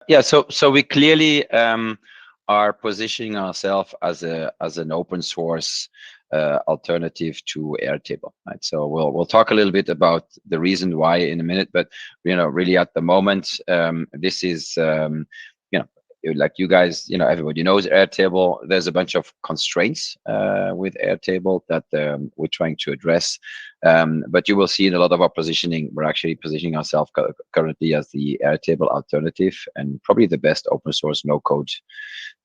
Yeah, so we clearly are positioning ourselves as an open source alternative to Airtable, right? So we'll talk a little bit about the reason why in a minute, but really at the moment, this is like you guys, everybody knows Airtable. There's a bunch of constraints with Airtable that we're trying to address. But you will see in a lot of our positioning, we're actually positioning ourselves currently as the Airtable alternative and probably the best open source no code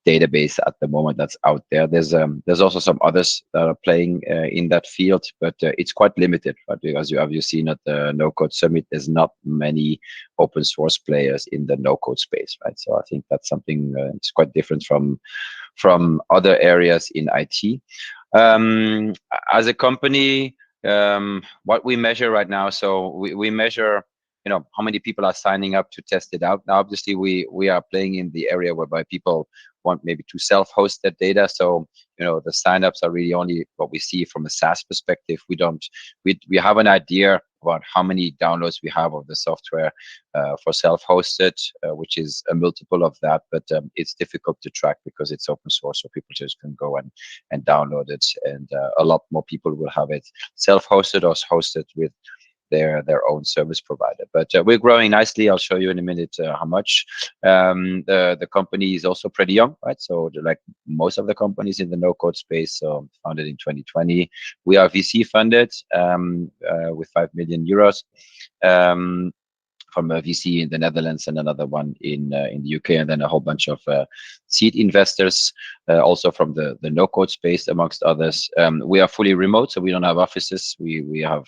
database at the moment that's out there. There's also some others that are playing in that field, but it's quite limited, right? Because have you seen at the No Code Summit, there's not many open source players in the no code space, right? So I think that's something it's quite different from other areas in IT. As a company, what we measure right now, so we measure how many people are signing up to test it out. Now obviously we are playing in the area whereby people want maybe to self-host their data, so the signups are really only what we see from a SaaS perspective. We have an idea about how many downloads we have of the software for self-hosted, which is a multiple of that, but it's difficult to track because it's open source, so people just can go and download it, and a lot more people will have it self-hosted or hosted with their own service provider. But we're growing nicely. I'll show you in a minute how much. The company is also pretty young, right? So like most of the companies in the no-code space, so founded in 2020. We are VC funded with 5 million euros. From a VC in the Netherlands and another one in the UK, and then a whole bunch of seed investors, also from the no-code space, amongst others. We are fully remote, so we don't have offices. We have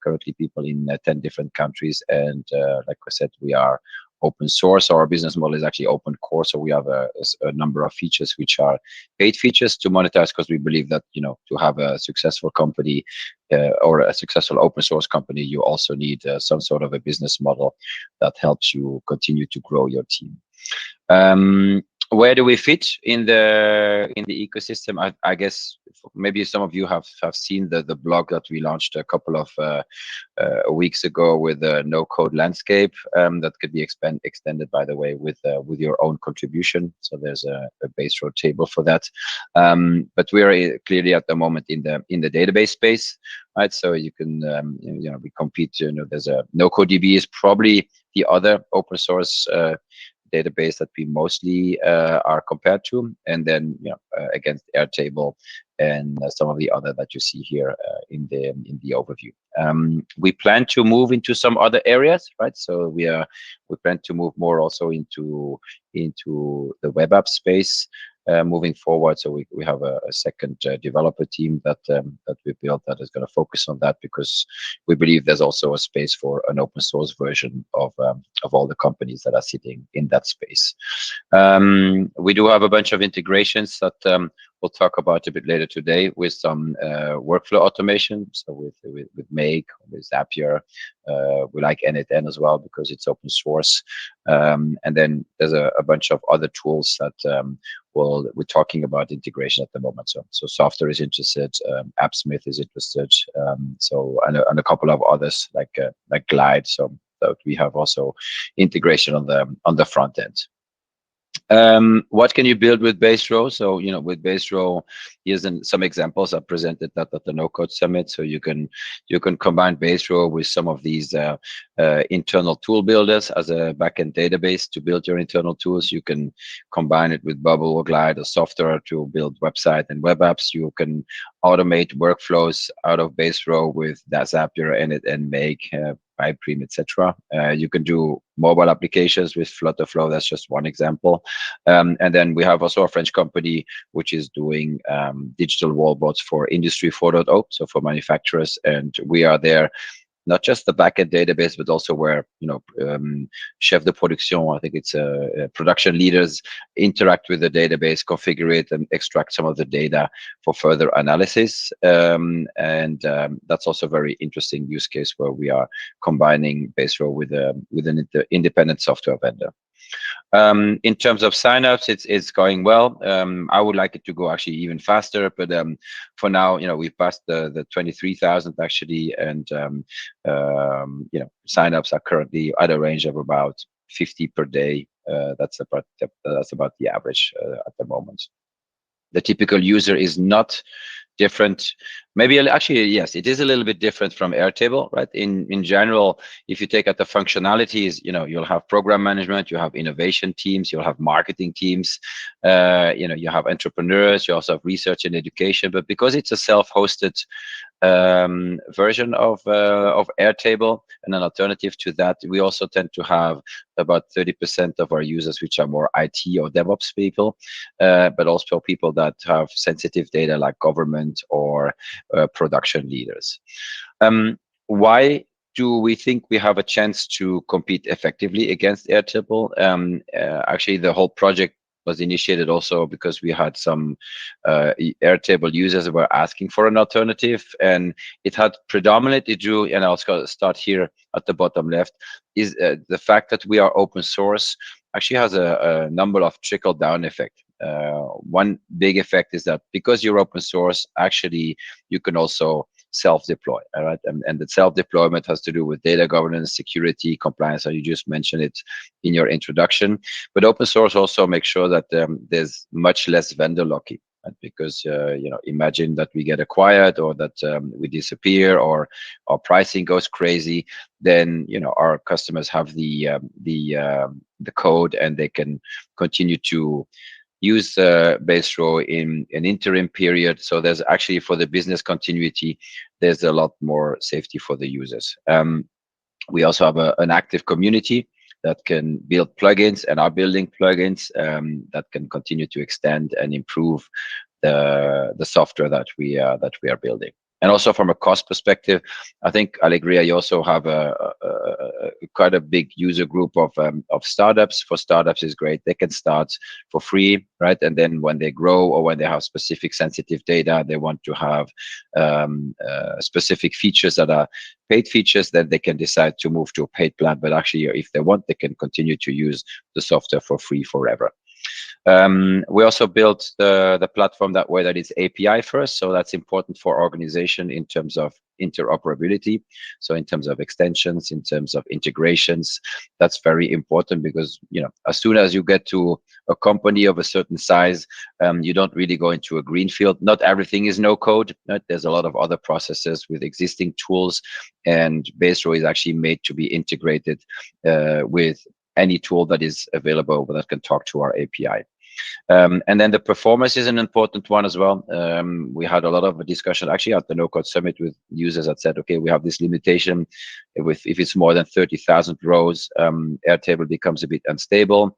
currently people in 10 different countries, and like I said, we are open source. Our business model is actually open core, so we have a number of features which are paid features to monetize, because we believe that to have a successful company or a successful open source company, you also need some sort of a business model that helps you continue to grow your team. Where do we fit in the ecosystem? I guess maybe some of you have seen the blog that we launched a couple of weeks ago with the no code landscape that could be extended, by the way, with your own contribution. So there's a Baserow table for that. But we are clearly at the moment in the database space, right? So you can we compete. There's a NoCodeDB is probably the other open source database that we mostly are compared to, and then against Airtable and some of the other that you see here in the overview. We plan to move into some other areas, right? So we plan to move more also into the web app space moving forward. So we have a second developer team that we built that is going to focus on that, because we believe there's also a space for an open source version of all the companies that are sitting in that space. We do have a bunch of integrations that we'll talk about a bit later today with some workflow automation. So with Make, with Zapier, we like n8n as well because it's open source. And then there's a bunch of other tools that we're talking about integration at the moment. So Software is interested, Appsmith is interested, and a couple of others like Glide. So that we have also integration on the front end. What can you build with Baserow? So with Baserow, here's some examples. I presented that at the No Code Summit. So you can combine Baserow with some of these internal tool builders as a backend database to build your internal tools. You can combine it with Bubble or Glide or Software to build website and web apps. You can automate workflows out of Baserow with Zapier and Make, Pipeline, etc. You can do mobile applications with FlutterFlow. That's just one example. And then we have also a French company which is doing digital wallboards for Industry 4.0, so for manufacturers. And we are there, not just the backend database, but also where chef de production, I think it's production leaders, interact with the database, configure it, and extract some of the data for further analysis. And that's also a very interesting use case where we are combining Baserow with an independent software vendor. In terms of signups, it's going well. I would like it to go actually even faster, but for now, we've passed the 23,000 actually, and signups are currently at a range of about 50 per day That's about the average at the moment. The typical user is not different. Maybe actually, yes, it is a little bit different from Airtable, right? In general, if you take out the functionalities, you'll have program management, you have innovation teams, you'll have marketing teams, you have entrepreneurs, you also have research and education. But because it's a self-hosted version of Airtable and an alternative to that, we also tend to have about 30% of our users which are more IT or DevOps people, but also people that have sensitive data like government or production leaders. Why do we think we have a chance to compete effectively against Airtable? Actually, the whole project was initiated also because we had some Airtable users that were asking for an alternative, and it had predominantly to do, and I'll start here at the bottom left, is the fact that we are open source actually has a number of trickle down effect. One big effect is that because you're open source, actually you can also self-deploy, all right? And the self-deployment has to do with data governance, security, compliance, and you just mentioned it in your introduction. But open source also makes sure that there's much less vendor locking, right? Because imagine that we get acquired or that we disappear or our pricing goes crazy, then our customers have the code and they can continue to use Baserow in an interim period. So there's actually, for the business continuity, there's a lot more safety for the users. We also have an active community that can build plugins and are building plugins that can continue to extend and improve the software that we are building. And also from a cost perspective, I think, Alegria, you also have quite a big user group of startups. For startups is great. They can start for free, right? And then when they grow or when they have specific sensitive data, they want to have specific features that are paid features, then they can decide to move to a paid plan. But actually, if they want, they can continue to use the software for free forever. We also built the platform that way that it's API first, so that's important for organization in terms of interoperability. So in terms of extensions, in terms of integrations, that's very important because as soon as you get to a company of a certain size, you don't really go into a greenfield. Not everything is no code, right? There's a lot of other processes with existing tools, and Baserow is actually made to be integrated with any tool that is available that can talk to our API. And then the performance is an important one as well. We had a lot of discussion actually at the Nocode Summit with users that said, okay, we have this limitation if it's more than 30,000 rows, Airtable becomes a bit unstable.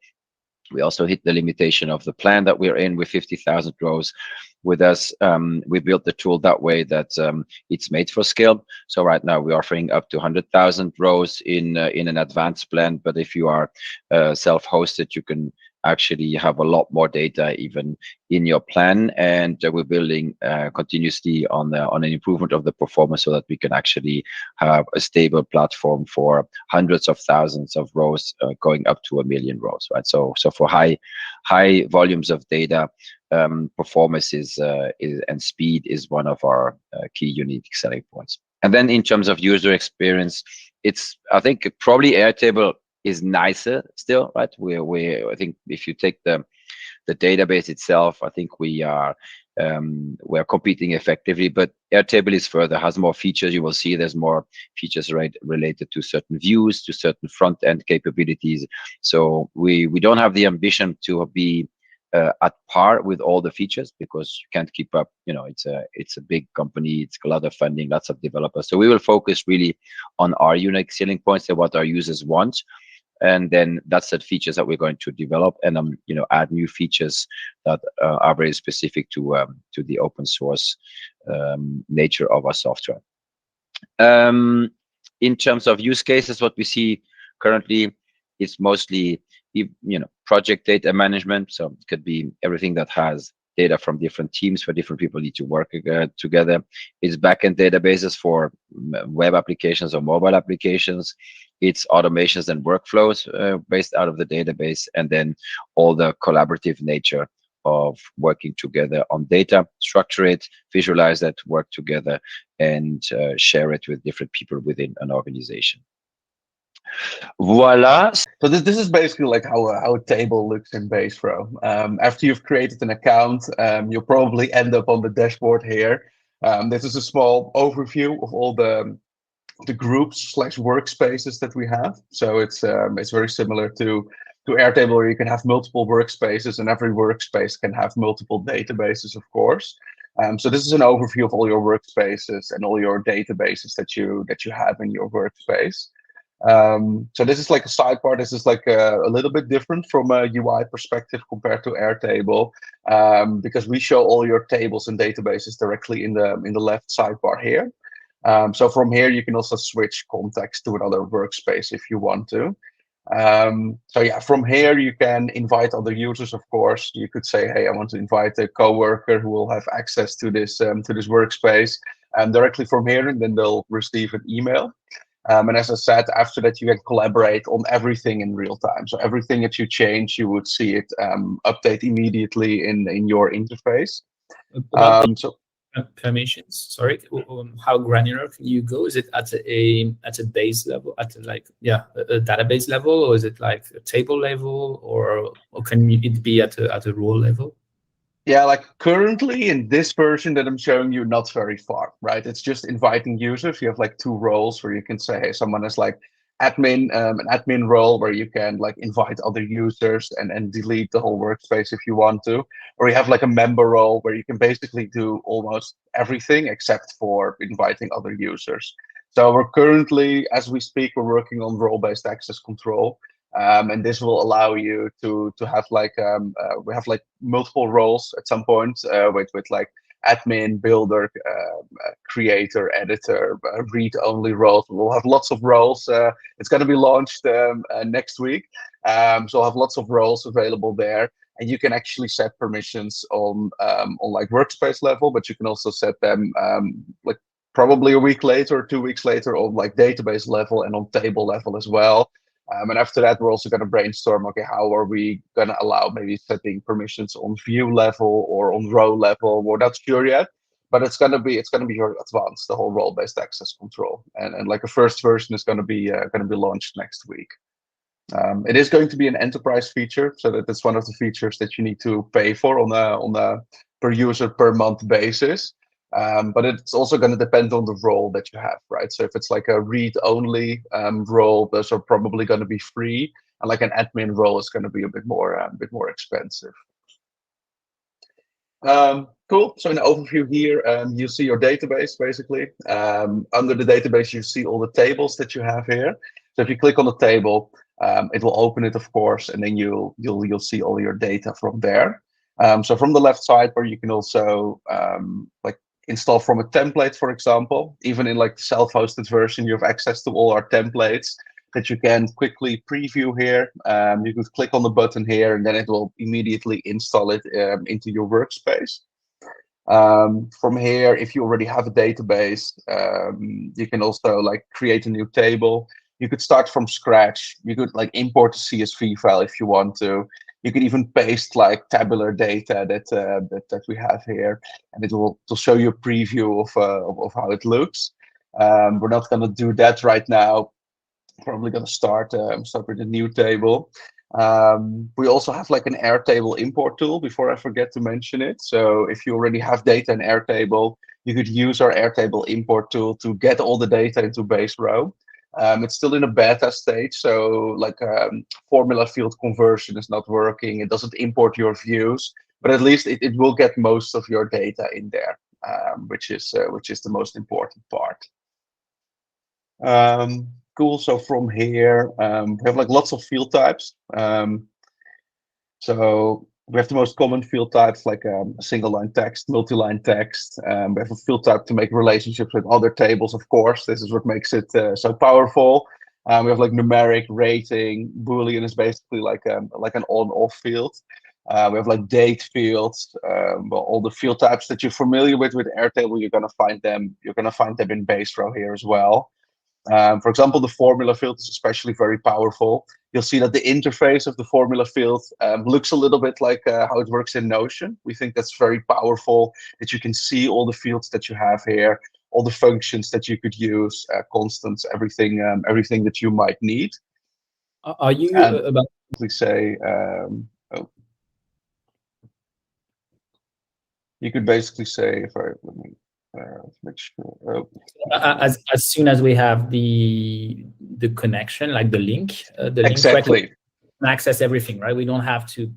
We also hit the limitation of the plan that we're in with 50,000 rows. With us, we built the tool that way that it's made for scale. So right now we're offering up to 100,000 rows in an advanced plan. But if you are self-hosted, you can actually have a lot more data even in your plan. And we're building continuously on an improvement of the performance so that we can actually have a stable platform for hundreds of thousands of rows going up to 1 million rows, right? So for high volumes of data, performance and speed is one of our key unique selling points. And then in terms of user experience, I think probably Airtable is nicer still, right? I think if you take the database itself, I think we're competing effectively, but Airtable is further, has more features. You will see there's more features related to certain views, to certain front end capabilities. So we don't have the ambition to be at par with all the features because you can't keep up. It's a big company. It's a lot of funding, lots of developers. So we will focus really on our unique selling points and what our users want. And then that's the features that we're going to develop and add new features that are very specific to the open source nature of our software. In terms of use cases, what we see currently is mostly project data management. So it could be everything that has data from different teams where different people need to work together. It's backend databases for web applications or mobile applications. It's automations and workflows based out of the database, and then all the collaborative nature of working together on data, structure it, visualize that, work together, and share it with different people within an organization. Voila. So this is basically like how a table looks in Baserow. After you've created an account, you'll probably end up on the dashboard here. This is a small overview of all the groups slash workspaces that we have. So it's very similar to Airtable, where you can have multiple workspaces, and every workspace can have multiple databases, of course. So this is an overview of all your workspaces and all your databases that you have in your workspace. So this is like a sidebar. This is like a little bit different from a UI perspective compared to Airtable, because we show all your tables and databases directly in the left sidebar here. So from here, you can also switch context to another workspace if you want to. So yeah, from here, you can invite other users, of course. You could say, hey, I want to invite a coworker who will have access to this workspace directly from here, and then they'll receive an email. And as I said, after that, you can collaborate on everything in real time. So everything that you change, you would see it update immediately in your interface. About the permissions, sorry, how granular can you go? Is it at a base level, at a database level, or is it like a table level, or can it be at a role level? Yeah, like currently in this version that I'm showing you, not very far, right? It's just inviting users. You have like two roles where you can say, hey, someone is like admin, an admin role where you can like invite other users and delete the whole workspace if you want to. Or you have like a member role where you can basically do almost everything except for inviting other users. So we're currently, as we speak, we're working on role-based access control. And this will allow you to have like we have like multiple roles at some point with like admin, builder, creator, editor, read-only roles. We'll have lots of roles. It's going to be launched next week, so we'll have lots of roles available there. And you can actually set permissions on like workspace level, but you can also set them like probably a week later or 2 weeks later on like database level and on table level as well. And after that, we're also going to brainstorm, okay, how are we going to allow maybe setting permissions on view level or on row level? We're not sure yet, but it's going to be very advanced, the whole role-based access control. And like a first version is going to be launched next week. It is going to be an enterprise feature, so that it's one of the features that you need to pay for on a per user per month basis. But it's also going to depend on the role that you have, right? So if it's like a read-only role, those are probably going to be free, and like an admin role is going to be a bit more expensive. Cool. So in the overview here, you see your database basically. Under the database, you see all the tables that you have here. So if you click on the table, it will open it, of course, and then you'll see all your data from there. So from the left side, where you can also like install from a template, for example. Even in like the self-hosted version, you have access to all our templates that you can quickly preview here. You could click on the button here, and then it will immediately install it into your workspace. From here, if you already have a database, you can also like create a new table. You could start from scratch. You could like import a CSV file if you want to. You can even paste like tabular data that we have here, and it will show you a preview of how it looks. We're not going to do that right now. Probably going to start with a new table. We also have like an Airtable import tool, before I forget to mention it. So if you already have data in Airtable, you could use our Airtable import tool to get all the data into Baserow. It's still in a beta stage, so like formula field conversion is not working. It doesn't import your views, but at least it will get most of your data in there, which is the most important part. Cool. So from here, we have like lots of field types. So we have the most common field types like single line text, multi-line text. We have a field type to make relationships with other tables, of course. This is what makes it so powerful. We have like numeric, rating, Boolean is basically like an on-off field. We have like date fields, all the field types that you're familiar with Airtable. You're gonna find them in Baserow here as well. For example, the formula field is especially very powerful. You'll see that the interface of the formula field looks a little bit like how it works in Notion. We think that's very powerful, that you can see all the fields that you have here, all the functions that you could use, constants, everything that you might need. Are you And about? we say, you could basically say, if I let me make sure. As soon as we have the connection, like the link, Exactly. can access everything, right? We don't have to.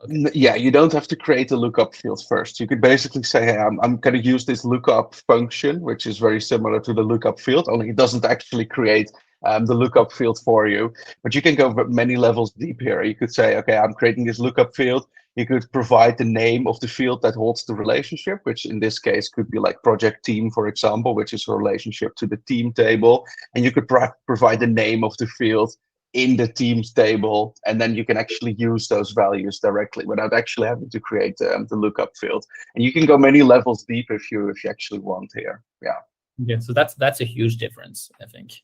Okay. Yeah, you don't have to create a lookup field first. You could basically say, hey, I'm going to use this lookup function, which is very similar to the lookup field, only it doesn't actually create the lookup field for you. But you can go many levels deep here. You could say, okay, I'm creating this lookup field. You could provide the name of the field that holds the relationship, which in this case could be like project team, for example, which is a relationship to the team table. And you could provide the name of the field in the teams table, and then you can actually use those values directly without actually having to create the lookup field. And you can go many levels deep if you actually want here. Yeah. Yeah. So that's a huge difference, I think.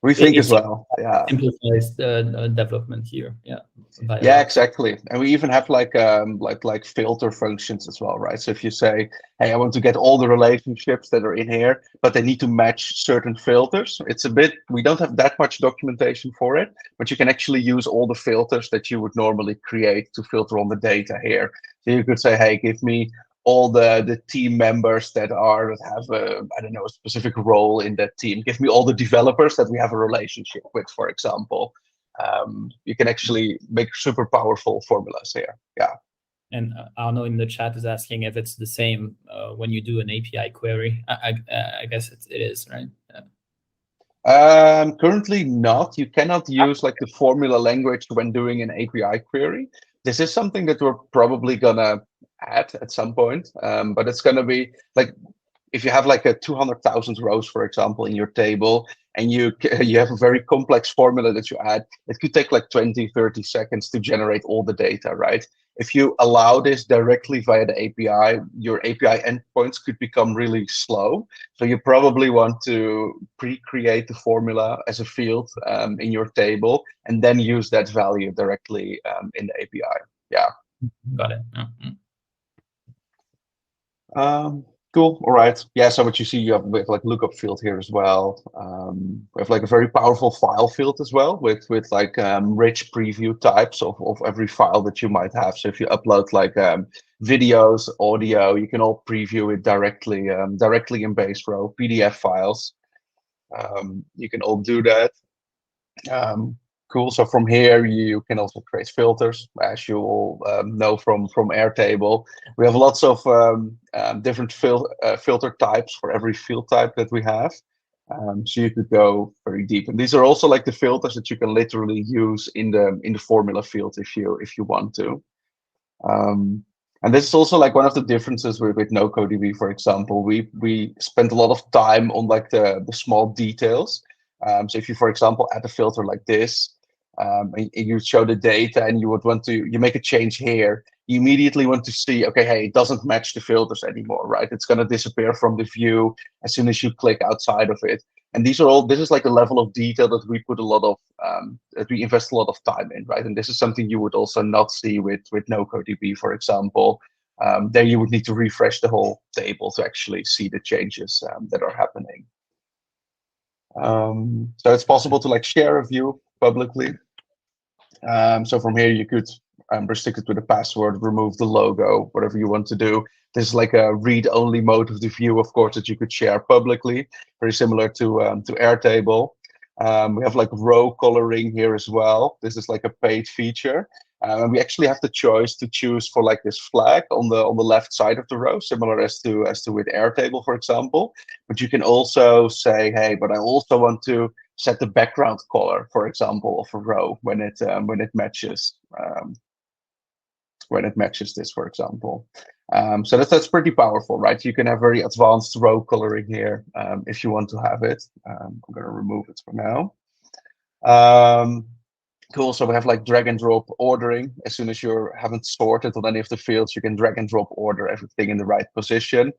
We think as well. Yeah. Simplifies the development here. Yeah. Yeah, exactly. And we even have like filter functions as well, right? So if you say, hey, I want to get all the relationships that are in here, but they need to match certain filters. It's a bit, we don't have that much documentation for it, but you can actually use all the filters that you would normally create to filter on the data here. So you could say, hey, give me all the team members that have a, I don't know, a specific role in that team. Give me all the developers that we have a relationship with, for example. You can actually make super powerful formulas here. Yeah. And Arno in the chat is asking if it's the same when you do an API query. I guess it is, right? Yeah. Currently not. You cannot use like the formula language when doing an API query. This is something that we're probably gonna add at some point, but it's gonna be like, if you have like a 200,000 rows, for example, in your table, and you have a very complex formula that you add, it could take like 20-30 seconds to generate all the data, right? If you allow this directly via the API, your API endpoints could become really slow. So you probably want to pre-create the formula as a field in your table, and then use that value directly in the API. Yeah. Got it. Cool. All right. Yeah. So what you see, you have with like lookup field here as well. We have like a very powerful file field as well with like rich preview types of every file that you might have. So if you upload like videos, audio, you can all preview it directly in Baserow. PDF files. You can all do that. Cool. So from here, you can also create filters, as you all know from Airtable. We have lots of different filter types for every field type that we have. So you could go very deep. And these are also like the filters that you can literally use in the formula field if you want to. And this is also like one of the differences with NocodeDB, for example. We spend a lot of time on like the small details. So if you, for example, add a filter like this, and you show the data and you would want to, you make a change here, you immediately want to see, okay, hey, it doesn't match the filters anymore, right? It's going to disappear from the view as soon as you click outside of it. And these are all, this is like a level of detail that we put a lot of, that we invest a lot of time in, right? And this is something you would also not see with NocodeDB, for example. There you would need to refresh the whole table to actually see the changes that are happening. So it's possible to like share a view publicly. So from here you could restrict it with a password, remove the logo, whatever you want to do. This is like a read-only mode of the view, of course, that you could share publicly, very similar to Airtable. We have like row coloring here as well. This is like a paid feature. And we actually have the choice to choose for like this flag on the left side of the row, similar as to with Airtable, for example. But you can also say, hey, but I also want to set the background color, for example, of a row when it matches this, for example. So that's pretty powerful, right? You can have very advanced row coloring here if you want to have it. I'm going to remove it for now. Cool. So we have like drag and drop ordering. As soon as you haven't sorted on any of the fields, you can drag and drop order everything in the right position.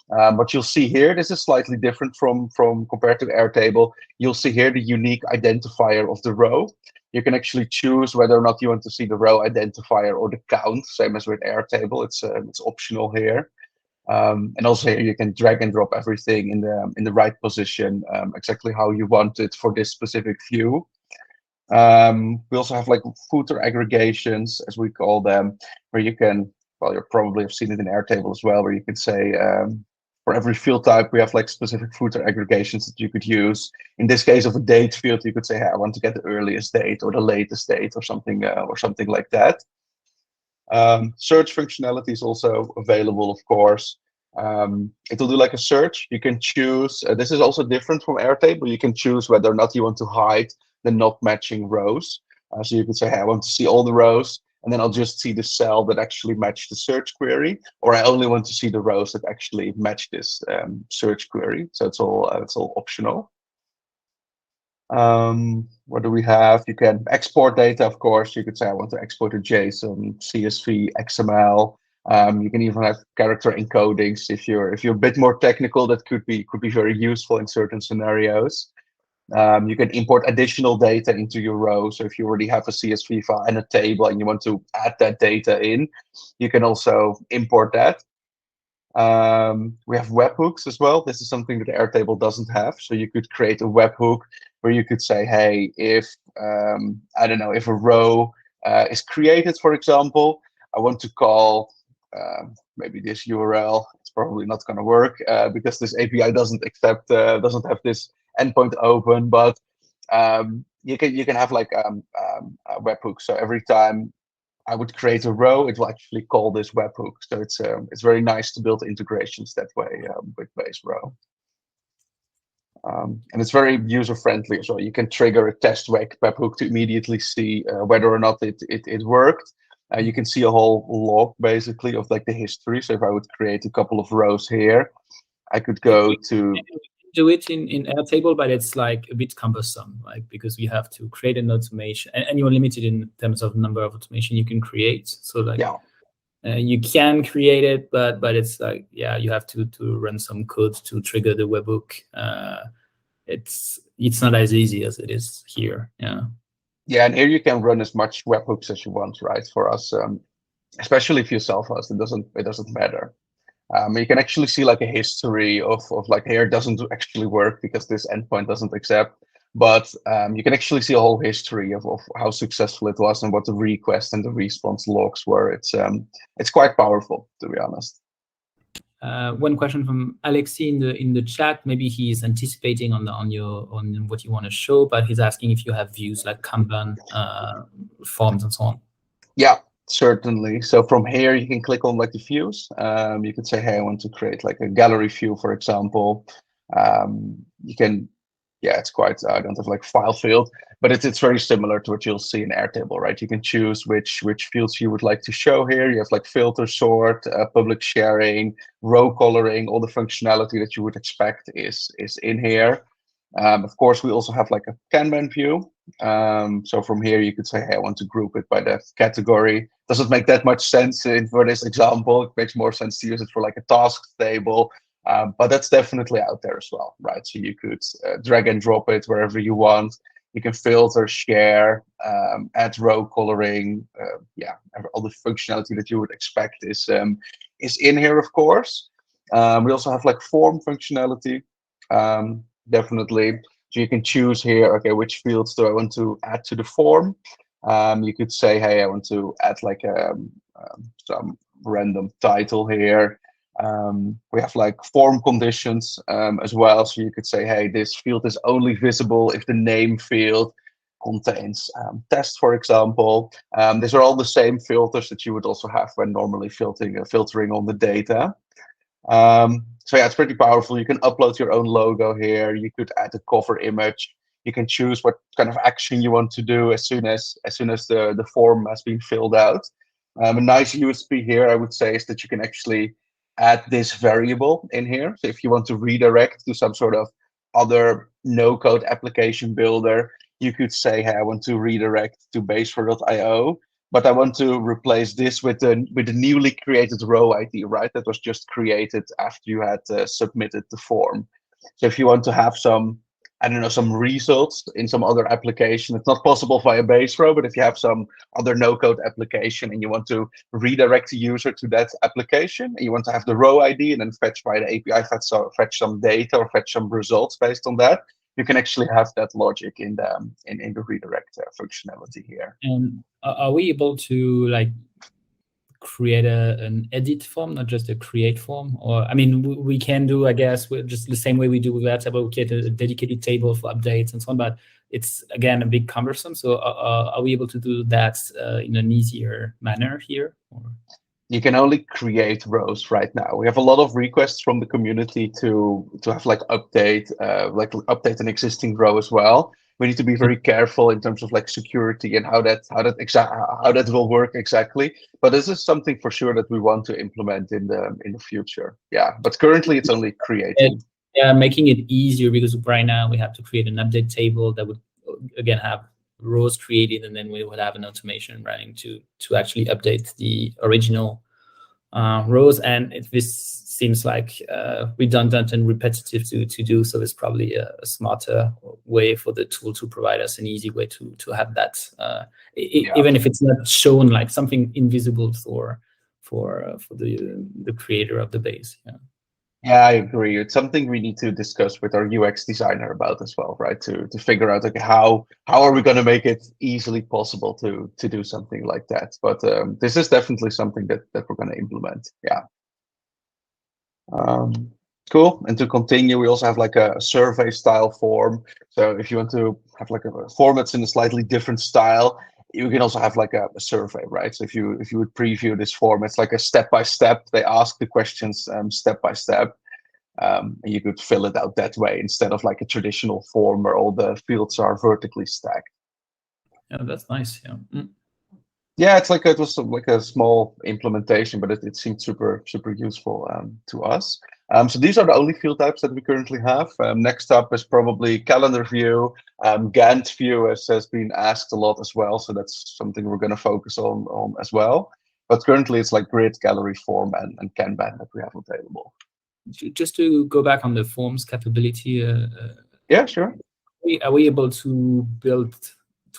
What you'll see here, this is slightly different from compared to Airtable. You'll see here the unique identifier of the row. You can actually choose whether or not you want to see the row identifier or the count, same as with Airtable. It's optional here. And also here you can drag and drop everything in the right position, exactly how you want it for this specific view. We also have like footer aggregations, as we call them, where you can, well, you probably have seen it in Airtable as well, where you can say, for every field type, we have like specific footer aggregations that you could use. In this case of a date field, you could say, hey, I want to get the earliest date or the latest date or something like that. Search functionality is also available, of course. It will do like a search. You can choose, this is also different from Airtable. You can choose whether or not you want to hide the not matching rows. So you could say, hey, I want to see all the rows, and then I'll just see the cell that actually match the search query, or I only want to see the rows that actually match this search query. So it's all optional. What do we have? You can export data, of course. You could say, I want to export a JSON, CSV, XML. You can even have character encodings. If you're a bit more technical, that could be very useful in certain scenarios. You can import additional data into your row. So if you already have a CSV file and a table and you want to add that data in, you can also import that. We have webhooks as well. This is something that Airtable doesn't have. So you could create a webhook where you could say, hey, if, I don't know, if a row is created, for example, I want to call maybe this URL. It's probably not going to work because this API doesn't have this endpoint open, but you can have like a webhook. So every time I would create a row, it will actually call this webhook. So it's very nice to build integrations that way with Baserow. And it's very user-friendly as well. You can trigger a test webhook to immediately see whether or not it worked. You can see a whole log basically of like the history. So if I would create a couple of rows here, I could go to do it in Airtable, but it's like a bit cumbersome, like because we have to create an automation, and you're limited in terms of number of automation you can create. So like, you can create it, but it's like, yeah, you have to run some code to trigger the webhook. It's not as easy as it is here. Yeah, and here you can run as much webhooks as you want, right? For us, especially if you self-host, it doesn't matter. You can actually see like a history of like, here it doesn't actually work because this endpoint doesn't accept, but you can actually see a whole history of how successful it was and what the request and the response logs were. It's quite powerful, to be honest. One question from Alexi in the chat. Maybe he's anticipating on what you want to show, but he's asking if you have views like Kanban, forms, and so on. Yeah, certainly. So from here, you can click on like the views. You could say, hey, I want to create like a gallery view, for example. You can, yeah, it's quite, I don't have like file field, but it's very similar to what you'll see in Airtable, right? You can choose which fields you would like to show here. You have like filter, sort, public sharing, row coloring, all the functionality that you would expect is in here. Of course, we also have like a Kanban view. So from here, you could say, hey, I want to group it by the category. Doesn't make that much sense for this example. It makes more sense to use it for like a tasks table. But that's definitely out there as well, right? So you could drag and drop it wherever you want. You can filter, share, add row coloring. Yeah, all the functionality that you would expect is in here, of course. We also have like form functionality, definitely. So you can choose here, okay, which fields do I want to add to the form? You could say, hey, I want to add like some random title here. We have like form conditions as well. So you could say, hey, this field is only visible if the name field contains test, for example. These are all the same filters that you would also have when normally filtering on the data. So yeah, it's pretty powerful. You can upload your own logo here. You could add a cover image. You can choose what kind of action you want to do as soon as the form has been filled out. A nice USP here, I would say, is that you can actually add this variable in here. So if you want to redirect to some sort of other no-code application builder, you could say, hey, I want to redirect to Baserow.io, but I want to replace this with the newly created row ID, right? That was just created after you had submitted the form. So if you want to have some, I don't know, some results in some other application, it's not possible via Baserow, but if you have some other no-code application and you want to redirect the user to that application, and you want to have the row ID and then fetch by the API, fetch some data or fetch some results based on that, you can actually have that logic in the redirect functionality here. And are we able to like create an edit form, not just a create form? Or I mean, we can do, I guess, just the same way we do with Airtable, we create a dedicated table for updates and so on, but it's again a bit cumbersome. So are we able to do that in an easier manner here? Or? You can only create rows right now. We have a lot of requests from the community to have like update an existing row as well. We need to be very careful in terms of like security and how that will work exactly. But this is something for sure that we want to implement in the future. Yeah, but currently it's only creating. Yeah, making it easier, because right now we have to create an update table that would again have rows created, and then we would have an automation running to actually update the original rows. And this seems like redundant and repetitive to do. So there's probably a smarter way for the tool to provide us an easy way to have that, even if it's not shown like something invisible for the creator of the base. Yeah. Yeah, I agree. It's something we need to discuss with our UX designer about as well, right? To figure out like how are we going to make it easily possible to do something like that. But this is definitely something that we're going to implement. Yeah. Cool. And to continue, we also have like a survey style form. So if you want to have like a form that's in a slightly different style, you can also have like a survey, right? So if you would preview this form, it's like a step-by-step. They ask the questions step-by-step. And you could fill it out that way instead of like a traditional form where all the fields are vertically stacked. Yeah, that's nice. Yeah. Mm. Yeah, it was like a small implementation, but it seemed super useful to us. So these are the only field types that we currently have. Next up is probably calendar view. Gantt view has been asked a lot as well, so that's something we're going to focus on as well. But currently it's like grid, gallery, form, and Kanban that we have available. Just to go back on the forms capability. Yeah, sure. Are we able to build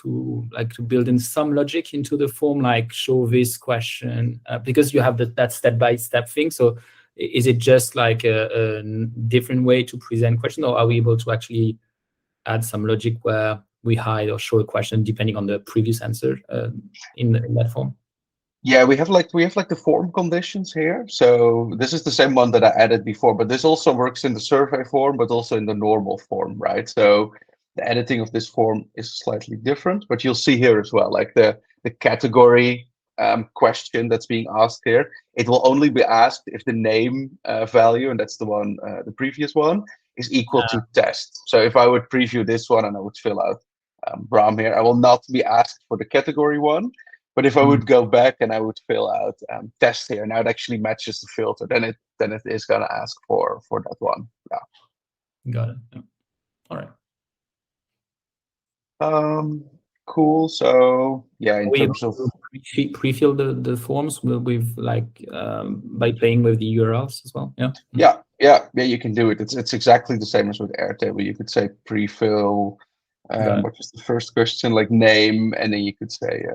in some logic into the form, like show this question, because you have that step-by-step thing? So is it just like a different way to present question, or are we able to actually add some logic where we hide or show a question depending on the previous answer in that form? Yeah, we have like the form conditions here. So this is the same one that I added before, but this also works in the survey form, but also in the normal form, right? So the editing of this form is slightly different, but you'll see here as well, like the category question that's being asked here, it will only be asked if the name value, and that's the one, the previous one, is equal to test. So if I would preview this one and I would fill out Bram here, I will not be asked for the category one. But if I would go back and I would fill out test here, now it actually matches the filter, then it is going to ask for that one. Yeah. Got it. Yeah. All right. Cool. So yeah, in terms of pre-fill the forms with like by playing with the URLs as well. Yeah. Yeah. You can do it. It's exactly the same as with Airtable. You could say pre-fill. What was the first question? Like name, and then you could say.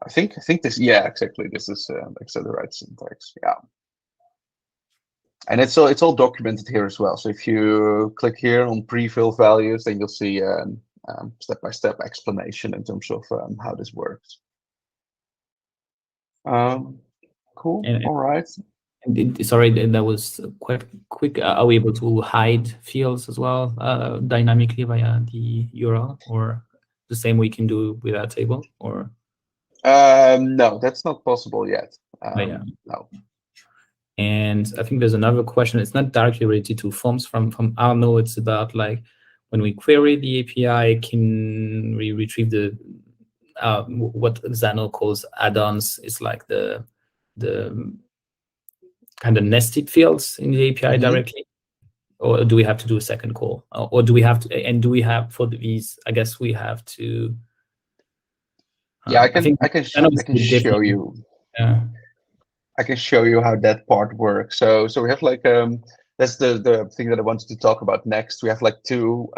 I think this. Yeah, exactly. This is the right syntax. Yeah. And it's all documented here as well. So if you click here on pre-fill values, then you'll see step-by-step explanation in terms of how this works. Cool. All right. Sorry, that was quite quick. Are we able to hide fields as well dynamically via the URL, or the same we can do with our table? Or no, that's not possible yet. No. And I think there's another question. It's not directly related to forms from Arno. It's about like when we query the API, can we retrieve the what Zano calls add-ons? It's like the kind of nested fields in the API directly, or do we have to do a second call, or do we have to? And do we have for these? I guess we have to. Yeah, I can show you. Yeah. I can show you how that part works. So we have like that's the thing that I wanted to talk about next. We have like two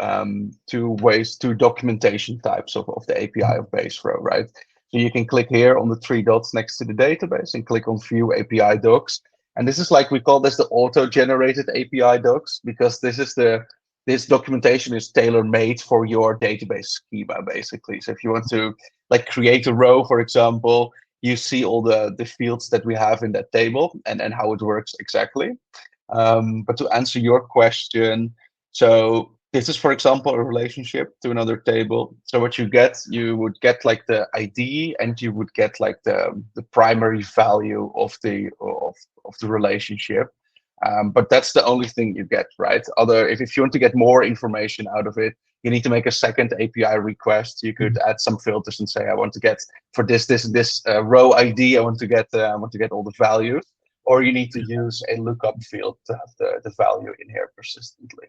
documentation types of the API of Baserow, right? So you can click here on the three dots next to the database and click on View API Docs. And this is like, we call this the auto-generated API docs, because this is the this documentation is tailor-made for your database schema, basically. So if you want to like create a row, for example, you see all the fields that we have in that table and how it works exactly. But to answer your question, so this is, for example, a relationship to another table. So what you would get like the ID, and you would get like the primary value of the relationship. But that's the only thing you get, right? If you want to get more information out of it, you need to make a second API request. You could add some filters and say, I want to get for this row ID, I want to get all the values. Or you need to use a lookup field to have the value in here persistently.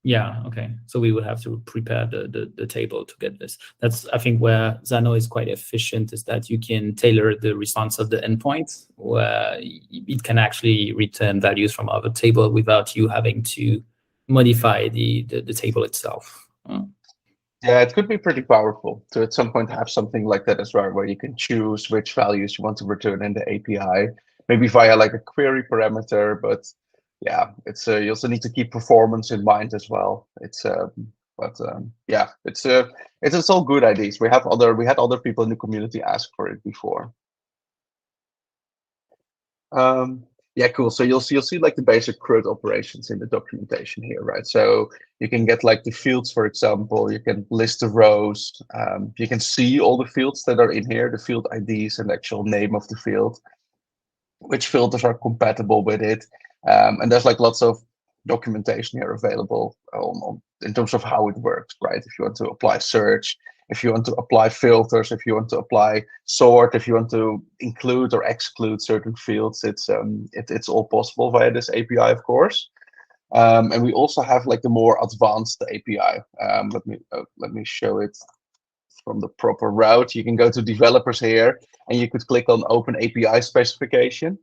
Yeah, okay. So we would have to prepare the table to get this. That's, I think, where Zano is quite efficient, is that you can tailor the response of the endpoint, where it can actually return values from other table without you having to modify the table itself. Yeah, it could be pretty powerful to at some point have something like that as well, where you can choose which values you want to return in the API, maybe via like a query parameter, but yeah, it's you also need to keep performance in mind as well. It's yeah, it's all good ideas. We had other people in the community ask for it before. Yeah, cool. So you'll see like the basic CRUD operations in the documentation here, right? So you can get like the fields, for example. You can list the rows. You can see all the fields that are in here, the field IDs and the actual name of the field, which filters are compatible with it. And there's like lots of documentation here available in terms of how it works, right? If you want to apply search, if you want to apply filters, if you want to apply sort, if you want to include or exclude certain fields, it's all possible via this API, of course. And we also have like the more advanced API. Let me show it from the proper route. You can go to developers here, and you could click on Open API Specification.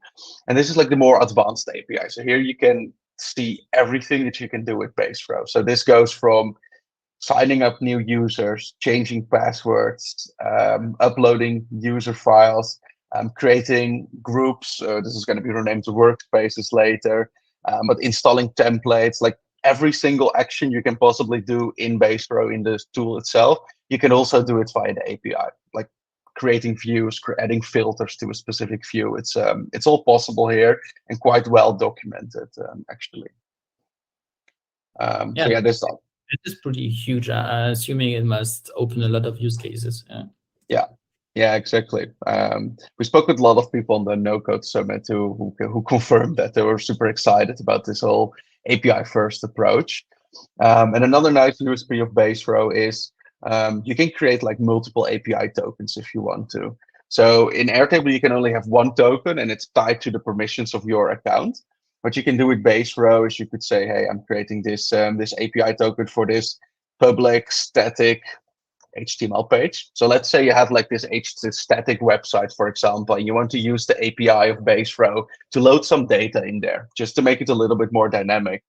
And this is like the more advanced API. So here you can see everything that you can do with Baserow. So this goes from signing up new users, changing passwords, uploading user files, creating groups. This is going to be renamed to workspaces later, but installing templates, like every single action you can possibly do in Baserow in this tool itself. You can also do it via the API, like creating views, adding filters to a specific view. It's all possible here and quite well documented, actually. So yeah, this is pretty huge. Assuming it must open a lot of use cases. Yeah, exactly. We spoke with a lot of people on the Nocode Summit who confirmed that they were super excited about this whole API first approach. And another nice USP of Baserow is you can create like multiple API tokens if you want to. So in Airtable, you can only have one token, and it's tied to the permissions of your account. What you can do with Baserow is you could say, hey, I'm creating this API token for this public static HTML page. So let's say you have like this static website, for example, and you want to use the API of Baserow to load some data in there, just to make it a little bit more dynamic.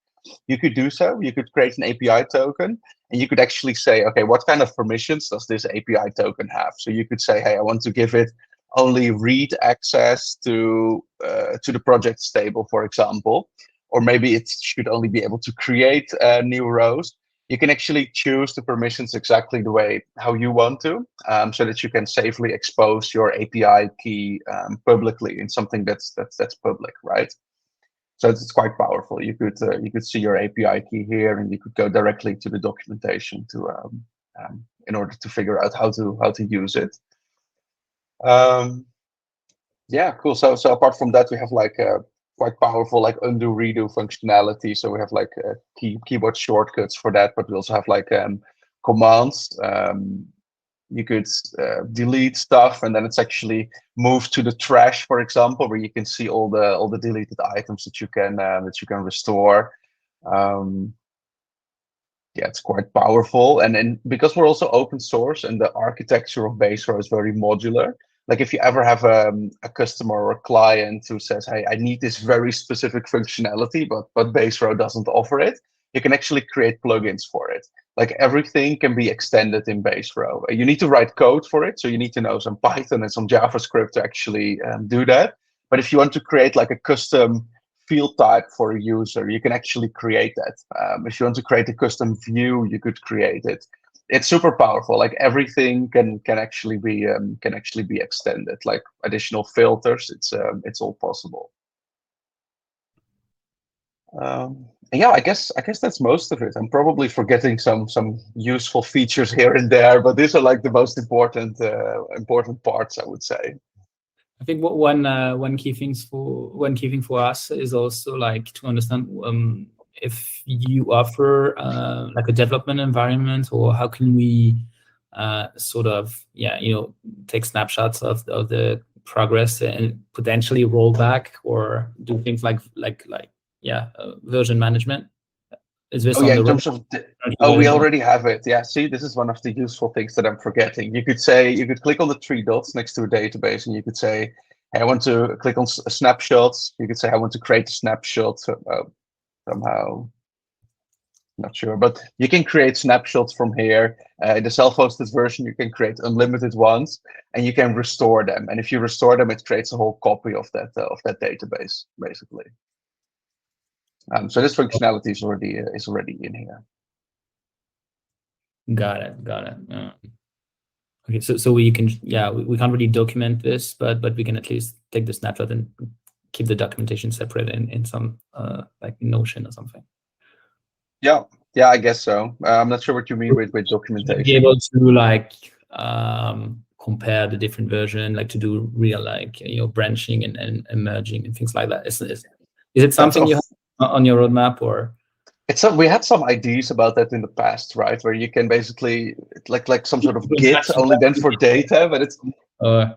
You could do so. You could create an API token, and you could actually say, okay, what kind of permissions does this API token have? So you could say, hey, I want to give it only read access to the projects table, for example, or maybe it should only be able to create new rows. You can actually choose the permissions exactly the way how you want to, so that you can safely expose your API key publicly in something that's public, right? So it's quite powerful. You could see your API key here, and you could go directly to the documentation to in order to figure out how to use it. Yeah, cool. So apart from that, we have like quite powerful like undo redo functionality. So we have like keyboard shortcuts for that, but we also have like commands. You could delete stuff, and then it's actually moved to the trash, for example, where you can see all the deleted items that you can restore. Yeah, it's quite powerful, and because we're also open source and the architecture of Baserow is very modular. Like if you ever have a customer or a client who says, hey, I need this very specific functionality, but Baserow doesn't offer it, you can actually create plugins for it. Like everything can be extended in Baserow. You need to write code for it, so you need to know some Python and some JavaScript to actually do that. But if you want to create like a custom field type for a user, you can actually create that. If you want to create a custom view, you could create it. It's super powerful. Like everything can actually be extended. Like additional filters, it's all possible. Yeah, I guess that's most of it. I'm probably forgetting some useful features here and there, but these are like the most important parts, I would say. I think one key thing for us is also like to understand if you offer like a development environment, or how can we sort of take snapshots of the progress and potentially roll back or do things like version management. Is this on in the terms of we already have it. Yeah, see, this is one of the useful things that I'm forgetting. You could click on the 3 dots next to a database, and you could say, hey, I want to click on snapshots. You could say, I want to create a snapshot somehow. Not sure, but you can create snapshots from here. In the self-hosted version, you can create unlimited ones, and you can restore them. And if you restore them, it creates a whole copy of that database, basically. So this functionality is already in here. Got it. Okay, so we can we can't really document this, but we can at least take the snapshot and keep the documentation separate in some like Notion or something. Yeah, I guess so. I'm not sure what you mean with documentation. Be able to like compare the different version, like to do real branching and merging and things like that. Is it something you have on your roadmap, or? We had some ideas about that in the past, right? Where you can basically like some sort of Git only then for data, but it's a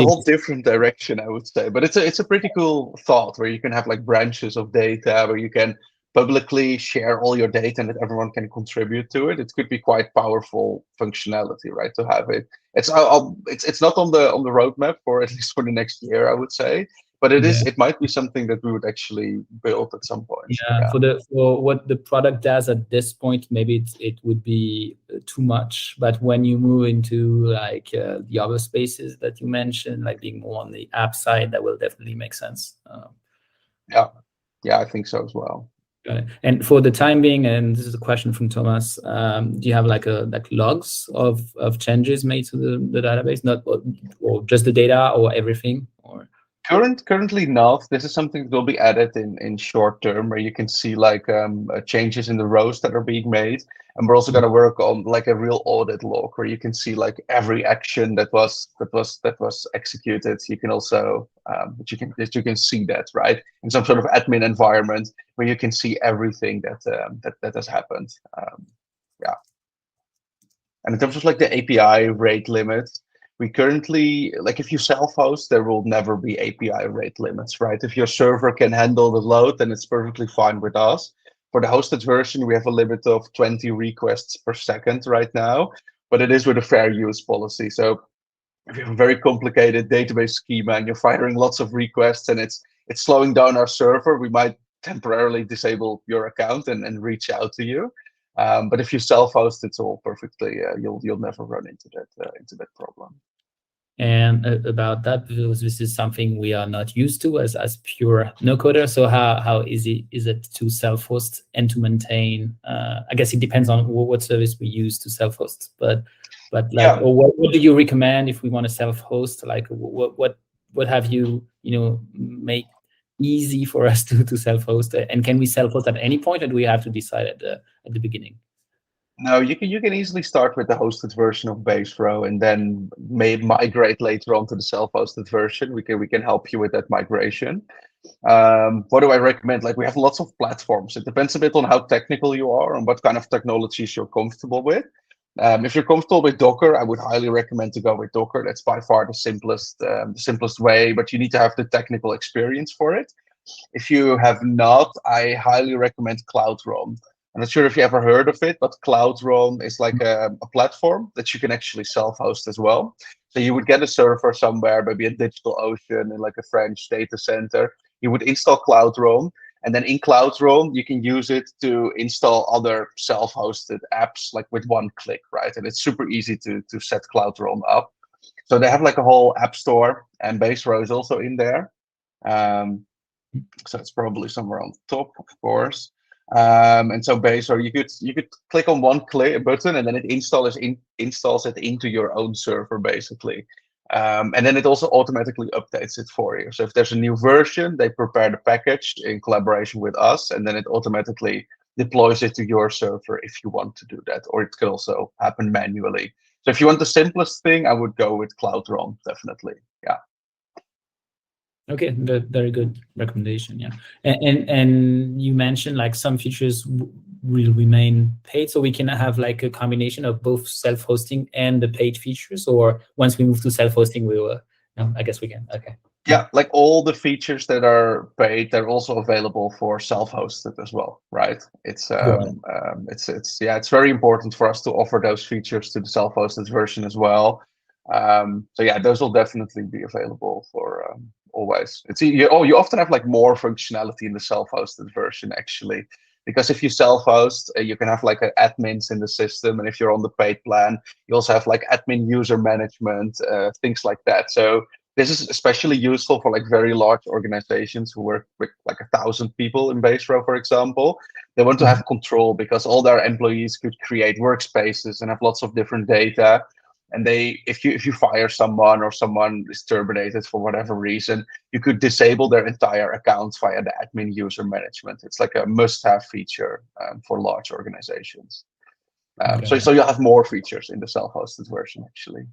whole different direction, I would say. But it's a pretty cool thought where you can have like branches of data where you can publicly share all your data and that everyone can contribute to it. It could be quite powerful functionality, right? To have it. It's not on the roadmap for at least for the next year, I would say. But it might be something that we would actually build at some point. Yeah. For what the product does at this point, maybe it would be too much. But when you move into like the other spaces that you mentioned, like being more on the app side, that will definitely make sense. Yeah, I think so as well. Got it. And for the time being, and this is a question from Thomas, do you have like logs of changes made to the database, not or just the data or everything, or? Currently not. This is something that will be added in short term, where you can see like changes in the rows that are being made, and we're also going to work on like a real audit log where you can see like every action that was executed. You can also you can see that, right, in some sort of admin environment where you can see everything that has happened. Yeah. And in terms of like the API rate limits, we currently, like if you self-host, there will never be API rate limits, right? If your server can handle the load, then it's perfectly fine with us. For the hosted version, we have a limit of 20 requests per second right now, but it is with a fair use policy. So if you have a very complicated database schema and you're firing lots of requests and it's slowing down our server, we might temporarily disable your account and reach out to you. But if you self-host, it's all perfectly. You'll never run into that problem. And about that, because this is something we are not used to as pure no-coder. So how easy is it to self-host and to maintain? I guess it depends on what service we use to self-host. But like, or what do you recommend if we want to self-host? Like, what have you make easy for us to self-host, and can we self-host at any point, or do we have to decide at the beginning? No, you can easily start with the hosted version of Baserow and then migrate later on to the self-hosted version. We can help you with that migration. What do I recommend? Like, we have lots of platforms. It depends a bit on how technical you are and what kind of technologies you're comfortable with. If you're comfortable with Docker, I would highly recommend to go with Docker. That's by far the simplest way, but you need to have the technical experience for it. If you have not, I highly recommend CloudROM. I'm not sure if you ever heard of it, but CloudROM is like a platform that you can actually self-host as well. So you would get a server somewhere, maybe a DigitalOcean in like a French data center. You would install CloudROM, and then in CloudROM, you can use it to install other self-hosted apps like with one click, right? And it's super easy to set CloudROM up. So they have like a whole app store, and Baserow is also in there. So it's probably somewhere on top, of course. And so Baserow, you could click on one button, and then it installs it into your own server, basically. And then it also automatically updates it for you. So if there's a new version, they prepare the package in collaboration with us, and then it automatically deploys it to your server if you want to do that, or it could also happen manually. So if you want the simplest thing, I would go with Cloud Run, definitely. Yeah. Okay, very good recommendation. Yeah, and you mentioned like some features will remain paid, so we can have like a combination of both self-hosting and the paid features, or once we move to self-hosting, we will. No, I guess we can. Okay. Yeah, like all the features that are paid, they're also available for self-hosted as well, right? It's it's very important for us to offer those features to the self-hosted version as well. So yeah, those will definitely be available for always. You often have like more functionality in the self-hosted version actually, because if you self-host, you can have like admins in the system, and if you're on the paid plan, you also have like admin user management, things like that. So this is especially useful for like very large organizations who work with like 1,000 people in Baserow, for example. They want to have control because all their employees could create workspaces and have lots of different data. And if you fire someone or someone is terminated for whatever reason, you could disable their entire accounts via the admin user management. It's like a must-have feature for large organizations. So you'll have more features in the self-hosted version, actually.